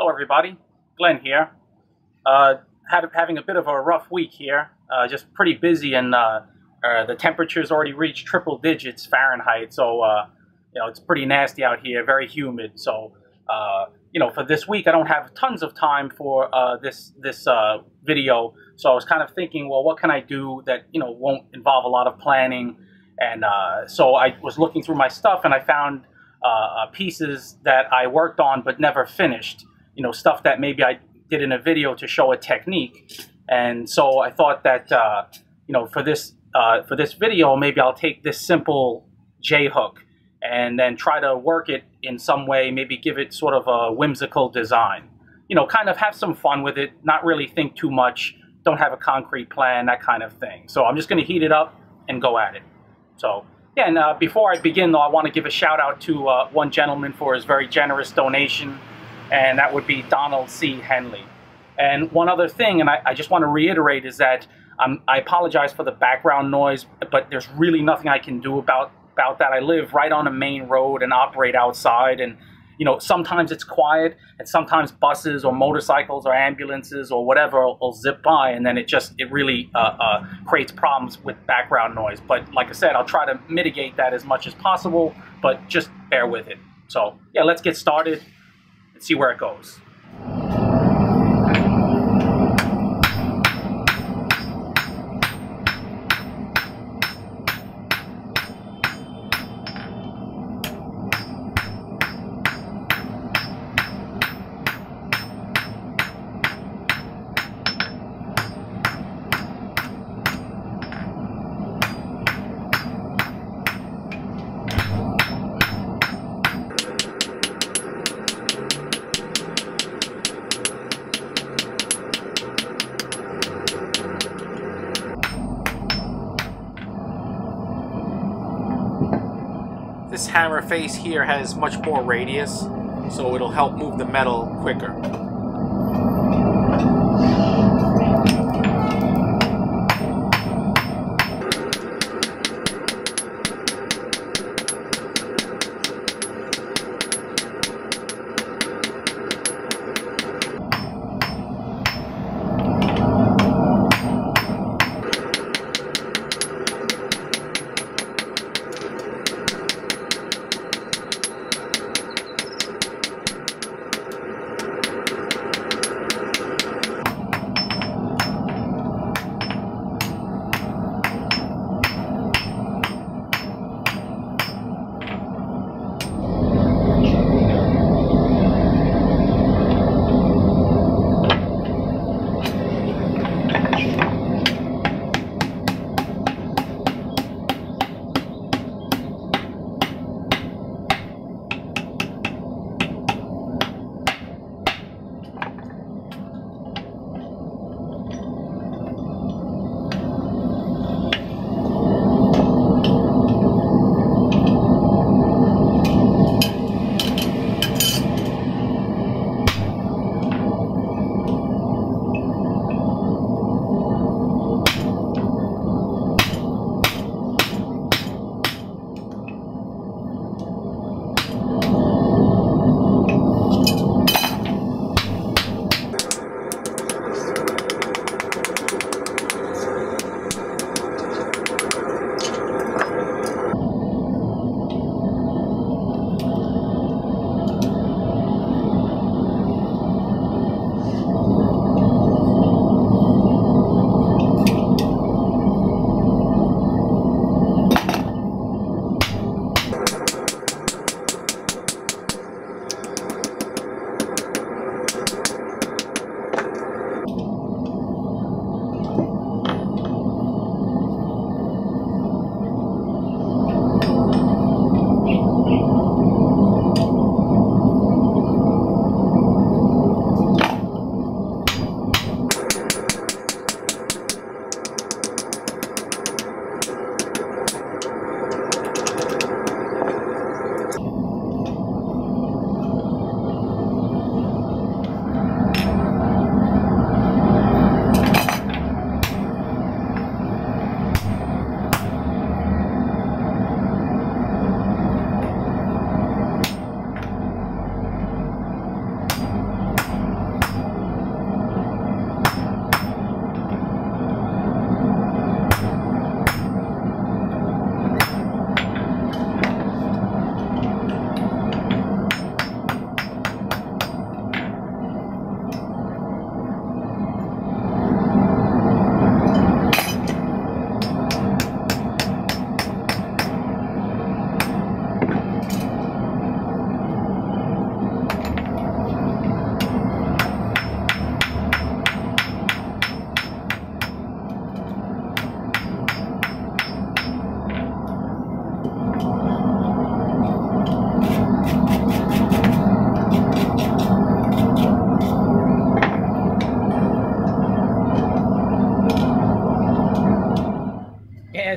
Hello everybody, Glenn here. Having a bit of a rough week here, just pretty busy, and the temperature's already reached triple digits Fahrenheit, so it's pretty nasty out here, very humid. So for this week I don't have tons of time for this video, so I was kind of thinking, well, what can I do that won't involve a lot of planning? And so I was looking through my stuff, and I found pieces that I worked on but never finished. Stuff that maybe I did in a video to show a technique. And so I thought that for this video, maybe I'll take this simple J hook and then try to work it in some way, maybe give it sort of a whimsical design. Kind of have some fun with it, not really think too much, don't have a concrete plan, that kind of thing. So I'm just going to heat it up and go at it. So yeah, and before I begin though, I want to give a shout out to one gentleman for his very generous donation, and that would be Donald C. Henley. And one other thing, and I just want to reiterate, is that I apologize for the background noise, but there's really nothing I can do about that. I live right on a main road and operate outside, and sometimes it's quiet, and sometimes buses or motorcycles or ambulances or whatever will zip by, and then it really creates problems with background noise. But like I said, I'll try to mitigate that as much as possible, but just bear with it. So yeah, let's get started and see where it goes. This hammer face here has much more radius, so it'll help move the metal quicker.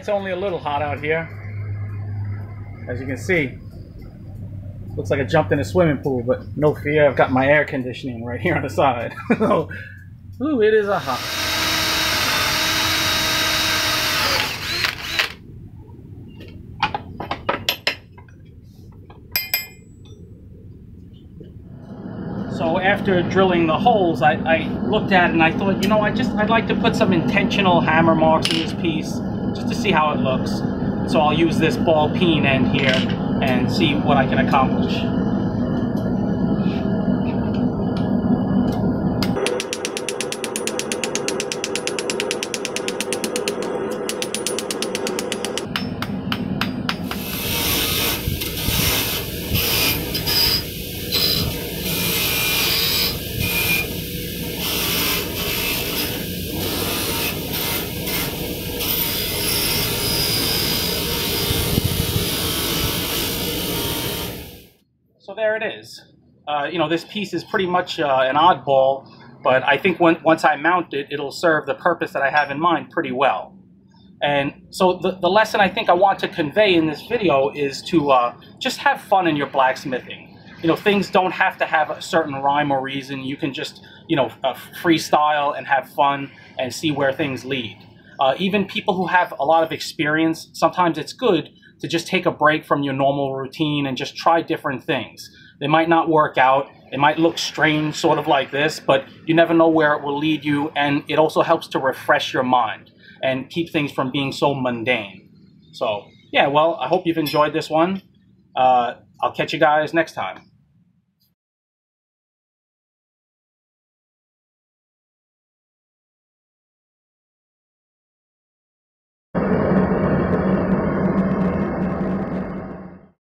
it's only a little hot out here. As you can see, looks like I jumped in a swimming pool, but no fear, I've got my air conditioning right here on the side. So, ooh, it is a hot. So after drilling the holes, I looked at it and I thought, you know, I'd like to put some intentional hammer marks in this piece just to see how it looks. So I'll use this ball peen end here and see what I can accomplish. So there it is. You know, this piece is pretty much an oddball, but I think once I mount it, it'll serve the purpose that I have in mind pretty well. And so the lesson I think I want to convey in this video is to just have fun in your blacksmithing. You know, things don't have to have a certain rhyme or reason. You can just, you know, freestyle and have fun and see where things lead. Even people who have a lot of experience, sometimes it's good to just take a break from your normal routine and just try different things. They might not work out, it might look strange, sort of like this, but you never know where it will lead you, and it also helps to refresh your mind and keep things from being so mundane. So, yeah, well, I hope you've enjoyed this one. I'll catch you guys next time.